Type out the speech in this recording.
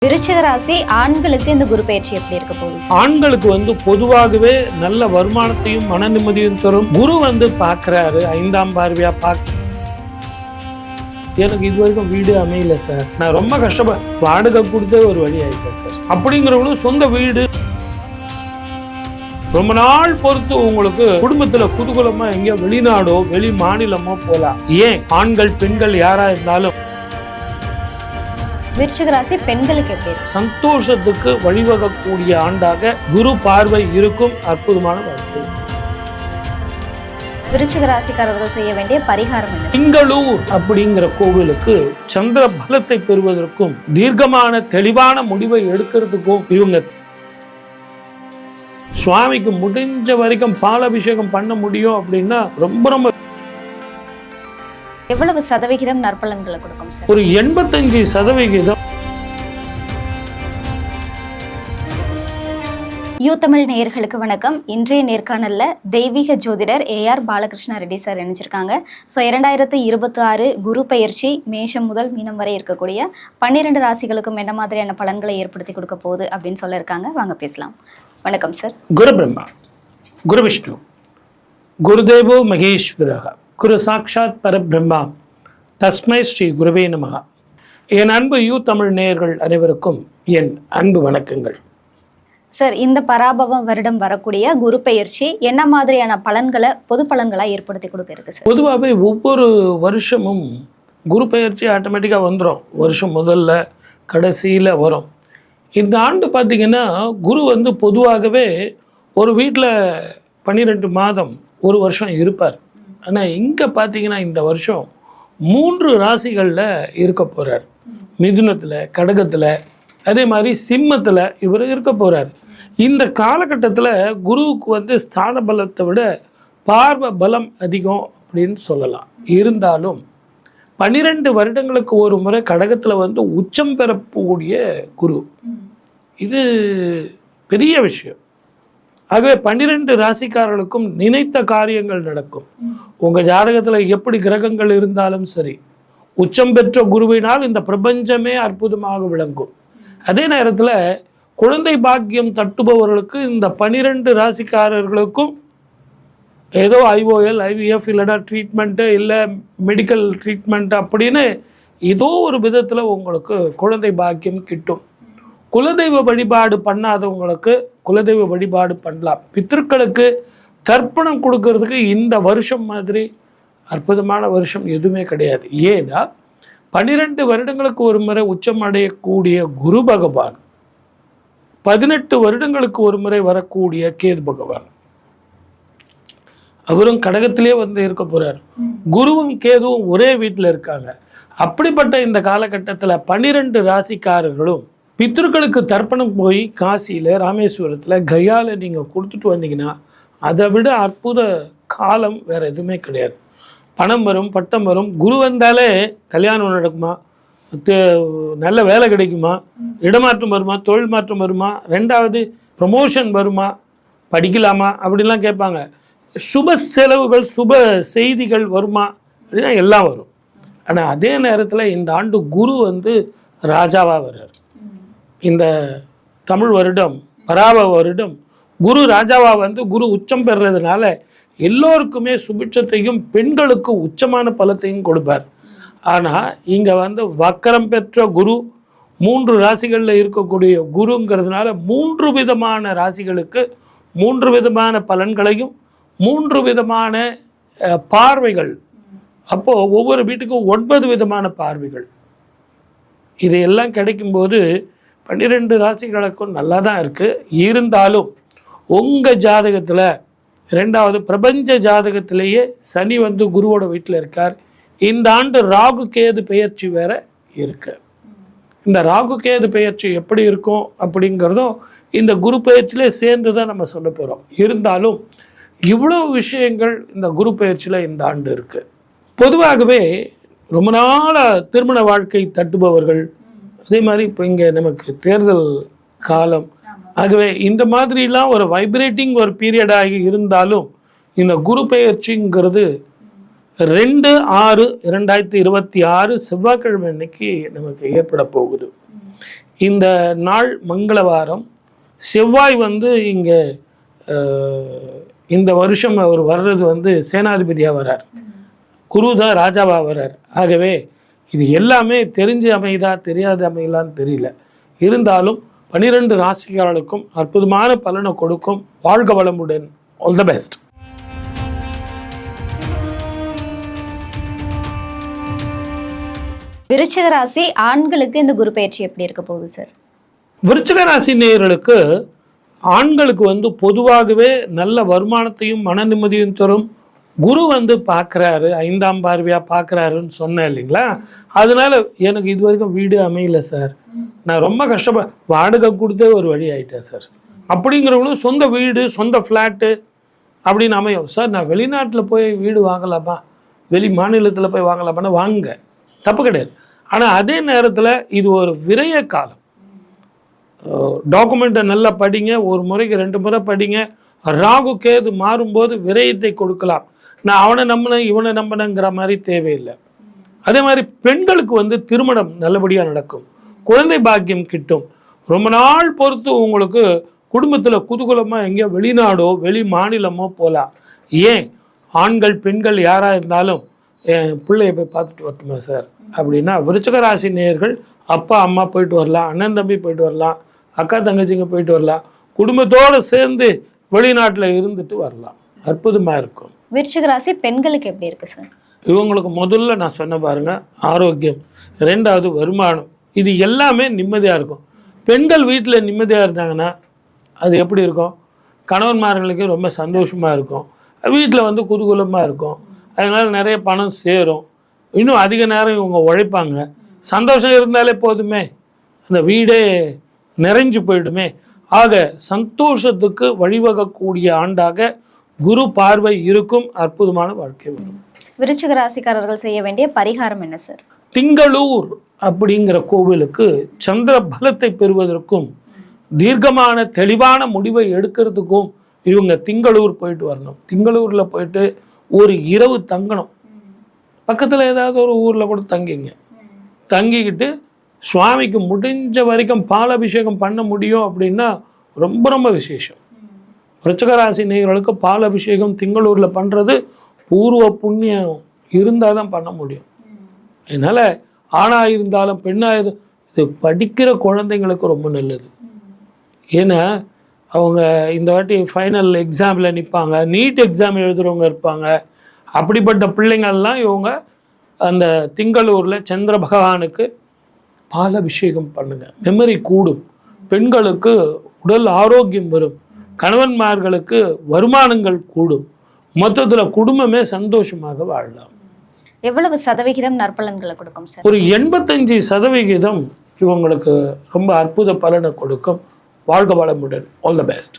விருச்சிக ராசி ஆண்களுக்கு இந்த குரு பயிற்சி எப்படி இருக்க போகுது? ஆண்களுக்கு பொதுவாகவே நல்ல வருமானத்தையும் மன நிம்மதியும் தரும். குரு பார்க்கறாரு 5ஆம் பார்வையா எனக்கு இது வரைக்கும் வீடு அமையல சார், நான் ரொம்ப வாடகை கொடுத்தே ஒரு வழி ஆயிட்டேன் சார் அப்படிங்கிறவங்களும் சொந்த வீடு ரொம்ப நாள் பொறுத்து உங்களுக்கு குடும்பத்துல குதூகலமா எங்கேயோ வெளிநாடோ வெளி மாநிலமோ போலாம். ஏன் ஆண்கள் பெண்கள் யாரா இருந்தாலும் விருச்சிக ராசி பெண்களுக்கு எப்படி இருக்கு? சந்தோஷத்துக்கு வழிவகக்கூடிய ஆண்டாக குரு பார்வை இருக்கும். அற்புதமான வாழ்க்கை. விருச்சிக ராசிக்காரர்கள் செய்ய வேண்டிய பரிகாரம் என்ன? திங்களூர் அப்படிங்கிற கோவிலுக்கு சந்திர பலத்தை பெறுவதற்கும் தீர்க்கமான தெளிவான முடிவை எடுக்கிறதுக்கும் இவங்க சுவாமிக்கு முடிஞ்ச வரைக்கும் பாலாபிஷேகம் பண்ண முடியும் அப்படின்னா ரொம்ப எவ்வளவு சதவிகிதம் நற்பலன்களை கொடுக்கும் சார்? ஒரு 85%. யூ தமிழ் நேயர்களுக்கு வணக்கம். இன்றைய நேர்காணல்ல தெய்வீக ஜோதிடர் AR பாலகிருஷ்ண ரெட்டி சார் இணைஞ்சிருக்காங்க. ஸோ 2026 குரு பயிற்சி மேஷம் முதல் மீனம் வரை இருக்கக்கூடிய 12 ராசிகளுக்கும் என்ன மாதிரியான பலன்களை ஏற்படுத்தி கொடுக்க போகுது அப்படின்னு சொல்லியிருக்காங்க. வாங்க பேசலாம். வணக்கம் சார். குரு பிரம்மா, குரு விஷ்ணு, குருதேவோ மகேஸ்வரக, குரு சாட்சாத் பரபிரம்மா, தஸ்மை ஸ்ரீ குருவே நமஹ. என் அன்பு யூ தமிழ் நேயர்கள் அனைவருக்கும் என் அன்பு வணக்கங்கள். சார், இந்த பராபவம் வருடம் வரக்கூடிய குரு பயிற்சி என்ன மாதிரியான பலன்களை பொது பலன்களா ஏற்படுத்தி கொடுக்க இருக்கு சார்? பொதுவாகவே ஒவ்வொரு வருஷமும் குரு பயிற்சி ஆட்டோமேட்டிக்காக வந்துடும். வருஷம் முதல்ல கடைசியில் வரும். இந்த ஆண்டு பார்த்தீங்கன்னா குரு பொதுவாகவே ஒரு வீட்டில் 12 மாதம் ஒரு வருஷம் இருப்பார். ஆனால் இங்கே பார்த்தீங்கன்னா இந்த வருஷம் 3 ராசிகளில் இருக்க போகிறார். மிதுனத்தில், கடகத்தில், அதே மாதிரி சிம்மத்தில் இவர் இருக்க போகிறார். இந்த காலகட்டத்தில் குருவுக்கு ஸ்தான பலத்தை விட பார்வ பலம் அதிகம் அப்படின்னு சொல்லலாம். இருந்தாலும் 12 வருடங்களுக்கு ஒரு முறை கடகத்தில் உச்சம் பெறக்கூடிய குரு, இது பெரிய விஷயம். ஆகவே 12 ராசிக்காரர்களுக்கும் நினைத்த காரியங்கள் நடக்கும். உங்கள் ஜாதகத்தில் எப்படி கிரகங்கள் இருந்தாலும் சரி, உச்சம் பெற்ற குருவினால் இந்த பிரபஞ்சமே அற்புதமாக விளங்கும். அதே நேரத்தில் குழந்தை பாக்கியம் தட்டுபவர்களுக்கு இந்த 12 ராசிக்காரர்களுக்கும் ஏதோ IOL, IVF இல்லைனா ட்ரீட்மெண்ட்டு இல்லை மெடிக்கல் ட்ரீட்மெண்ட் அப்படின்னு ஏதோ ஒரு விதத்தில் உங்களுக்கு குழந்தை பாக்கியம் கிட்டும். குலதெய்வ வழிபாடு பண்ணாதவங்களுக்கு குலதெய்வ வழிபாடு பண்ணலாம். பித்திருக்களுக்கு தர்ப்பணம் கொடுக்கறதுக்கு இந்த வருஷம் மாதிரி அற்புதமான வருஷம் எதுவுமே கிடையாது. ஏன்னா 12 வருடங்களுக்கு ஒரு முறை உச்சம் அடையக்கூடிய குரு பகவான், 18 வருடங்களுக்கு ஒரு முறை வரக்கூடிய கேது பகவான், அவரும் கடகத்திலே இருக்க போறார். குருவும் கேதுவும் ஒரே வீட்டில் இருக்காங்க. அப்படிப்பட்ட இந்த காலகட்டத்தில் 12 ராசிக்காரர்களும் பித்ருக்களுக்கு தர்ப்பணம் போய் காசியில், ராமேஸ்வரத்தில், கயாவில் நீங்கள் கொடுத்துட்டு வந்தீங்கன்னா அதை விட அற்புத காலம் வேறு எதுவுமே கிடையாது. பணம் வரும், பட்டம் வரும். குரு வந்தாலே கல்யாணம் நடக்குமா, நல்ல வேலை கிடைக்குமா, இடமாற்றம் வருமா, தொழில் மாற்றம் வருமா, 2வது ப்ரமோஷன் வருமா, படிக்கலாமா அப்படின்லாம் கேட்பாங்க. சுப செலவுகள், சுப செய்திகள் வருமா அப்படின்னா எல்லாம் வரும். ஆனால் அதே நேரத்தில் இந்த ஆண்டு குரு ராஜாவாக வர்றார். இந்த தமிழ் வருடம் பராப வருடம் குரு ராஜாவா குரு உச்சம் பெறுறதுனால எல்லோருக்குமே சுபிட்சத்தையும் பெண்களுக்கு உச்சமான பலத்தையும் கொடுப்பார். ஆனால் இங்கே வக்கரம் பெற்ற குரு 3 ராசிகளில் இருக்கக்கூடிய குருங்கிறதுனால 3 விதமான ராசிகளுக்கு 3 விதமான பலன்களையும் 3 விதமான பார்வைகள். அப்போது ஒவ்வொரு வீட்டுக்கும் 9 விதமான பார்வைகள். இதையெல்லாம் கிடைக்கும்போது 12 ராசிகளுக்கும் நல்லா தான் இருக்குது. இருந்தாலும் உங்கள் ஜாதகத்தில் 2வது பிரபஞ்ச ஜாதகத்திலேயே சனி குருவோட வீட்டில் இருக்கார். இந்த ஆண்டு ராகு கேது பெயர்ச்சி வேற இருக்கு. இந்த ராகு கேது பெயர்ச்சி எப்படி இருக்கும் அப்படிங்கிறதும் இந்த குரு பெயர்ச்சியிலே சேர்ந்து தான் நம்ம சொல்ல போகிறோம். இருந்தாலும் இவ்வளோ விஷயங்கள் இந்த குரு பெயர்ச்சியில் இந்த ஆண்டு இருக்குது. பொதுவாகவே ரொம்ப நாளாக திருமண வாழ்க்கை தட்டுபவர்கள், அதே மாதிரி இப்போ இங்கே நமக்கு தேர்தல் காலம், ஆகவே இந்த மாதிரிலாம் ஒரு வைப்ரேட்டிங் ஒரு பீரியடாகி இருந்தாலும் இந்த குரு பெயர்ச்சிங்கிறது 2/6/2026 செவ்வாய்க்கிழமை அன்னைக்கு நமக்கு ஏற்பட போகுது. இந்த நாள் மங்களவாரம். செவ்வாய் வந்து இங்கே இந்த வருஷம் அவர் வர்றது வந்து சேனாதிபதியாக வர்றார், குரு தான் ராஜாவாக வர்றார். ஆகவே இது எல்லாமே தெரிஞ்சு அமைதா தெரியாத அமையலான்னு தெரியல. இருந்தாலும் 12 ராசிக்காரர்களுக்கும் அற்புதமான பலனை கொடுக்கும். வாழ்க வளமுடன். All the best. விருச்சிக ராசி ஆண்களுக்கு இந்த குரு பயிற்சி எப்படி இருக்க போகுது சார்? விருச்சிக ராசி நேயர்களுக்கு ஆண்களுக்கு வந்து பொதுவாகவே நல்ல வருமானத்தையும் மன நிம்மதியும் தரும். குரு வந்து பார்க்குறாரு, 5ஆம் பார்வையாக பார்க்குறாருன்னு சொன்னேன் இல்லைங்களா? அதனால எனக்கு இது வரைக்கும் வீடு அமையல சார், நான் ரொம்ப வாடகை கொடுத்தே ஒரு வழி ஆகிட்டேன் சார் அப்படிங்கிறவங்களும் சொந்த வீடு சொந்த ஃப்ளாட்டு அப்படின்னு அமையும். சார் நான் வெளிநாட்டில் போய் வீடு வாங்கலாமா, வெளி மாநிலத்தில் போய் வாங்கலாமான்னு வாங்க, தப்பு கிடையாது. ஆனால் அதே நேரத்தில் இது ஒரு விரய காலம். டாக்குமெண்ட்டை நல்லா படிங்க, ஒரு முறைக்கு 2 முறை படிங்க. ராகு கேது மாறும்போது விரயத்தை கொடுக்கலாம். நான் அவனை நம்பினேன் இவனை நம்பினேங்கிற மாதிரி தேவையில்லை. அதே மாதிரி பெண்களுக்கு வந்து திருமணம் நல்லபடியாக நடக்கும், குழந்தை பாக்கியம் கிட்டும். ரொம்ப நாள் பொறுத்து உங்களுக்கு குடும்பத்தில் குதூகலமாக எங்கேயோ வெளிநாடோ வெளி மாநிலமோ போகலாம். ஏன் ஆண்கள் பெண்கள் யாராக இருந்தாலும் என் பிள்ளைய போய் பார்த்துட்டு வரட்டுமா சார் அப்படின்னா, விருச்சிக ராசி நேயர்கள் அப்பா அம்மா போயிட்டு வரலாம், அண்ணன் தம்பி போயிட்டு வரலாம், அக்கா தங்கச்சிங்க போயிட்டு வரலாம், குடும்பத்தோடு சேர்ந்து வெளிநாட்டில் இருந்துட்டு வரலாம். அற்புதமாக இருக்கும். விருச்சிக ராசி பெண்களுக்கு எப்படி இருக்கு சார்? இவங்களுக்கு முதல்ல நான் சொன்ன பாருங்க, ஆரோக்கியம், 2வது வருமானம், இது எல்லாமே நிம்மதியாக இருக்கும். பெண்கள் வீட்டில் நிம்மதியாக இருந்தாங்கன்னா அது எப்படி இருக்கும்? கணவன்மார்களுக்கு ரொம்ப சந்தோஷமாக இருக்கும், வீட்டில் வந்து குதூகலமாக இருக்கும், அதனால் நிறைய பணம் சேரும், இன்னும் அதிக நேரம் இவங்க உழைப்பாங்க. சந்தோஷம் இருந்தாலே போதுமே, அந்த வீடே நிறைஞ்சு போயிடுமே. ஆக சந்தோஷத்துக்கு வழிவகக்கூடிய ஆண்டாக குரு பார்வை இருக்கும். அற்புதமான வாழ்க்கை வரும். விருச்சிக ராசிக்காரர்கள் செய்ய வேண்டிய பரிகாரம் என்ன சார்? திங்களூர் அப்படிங்கிற கோவிலுக்கு சந்திர பலத்தை பெறுவதற்கும் தீர்க்கமான தெளிவான முடிவை எடுக்கிறதுக்கும் இவங்க திங்களூர் போயிட்டு வரணும். திங்களூரில் போயிட்டு ஒரு இரவு தங்கணும். பக்கத்தில் ஏதாவது ஒரு ஊரில் கூட தங்கிங்க, தங்கிக்கிட்டு சுவாமிக்கு முடிஞ்ச வரைக்கும் பாலாபிஷேகம் பண்ண முடியும் அப்படின்னா ரொம்ப ரொம்ப விசேஷம். விருச்சிக ராசி நேயர்களுக்கு பாலாபிஷேகம் திங்களூரில் பண்ணுறது பூர்வ புண்ணியம் இருந்தால் தான் பண்ண முடியும். அதனால் ஆணாக இருந்தாலும் பெண்ணாக இது படிக்கிற குழந்தைங்களுக்கு ரொம்ப நல்லது. ஏன்னா அவங்க இந்த வாட்டி ஃபைனல் எக்ஸாமில் நிற்பாங்க, நீட் எக்ஸாம் எழுதுகிறவங்க இருப்பாங்க. அப்படிப்பட்ட பிள்ளைங்கள்லாம் இவங்க அந்த திங்களூரில் சந்திர பகவானுக்கு பாலாபிஷேகம் பண்ணுங்க, மெமரி கூடும், பெண்களுக்கு உடல் ஆரோக்கியம் வரும், கணவன்மார்களுக்கு வருமானங்கள் கூடும், மொத்தத்தில் குடும்பமே சந்தோஷமாக வாழலாம். எவ்வளவு சதவிகிதம் நற்பலன்களை கொடுக்கும் சார்? ஒரு 85% இவங்களுக்கு ரொம்ப அற்புத பலனை கொடுக்கும். வாழ்க வளமுடன். All the best.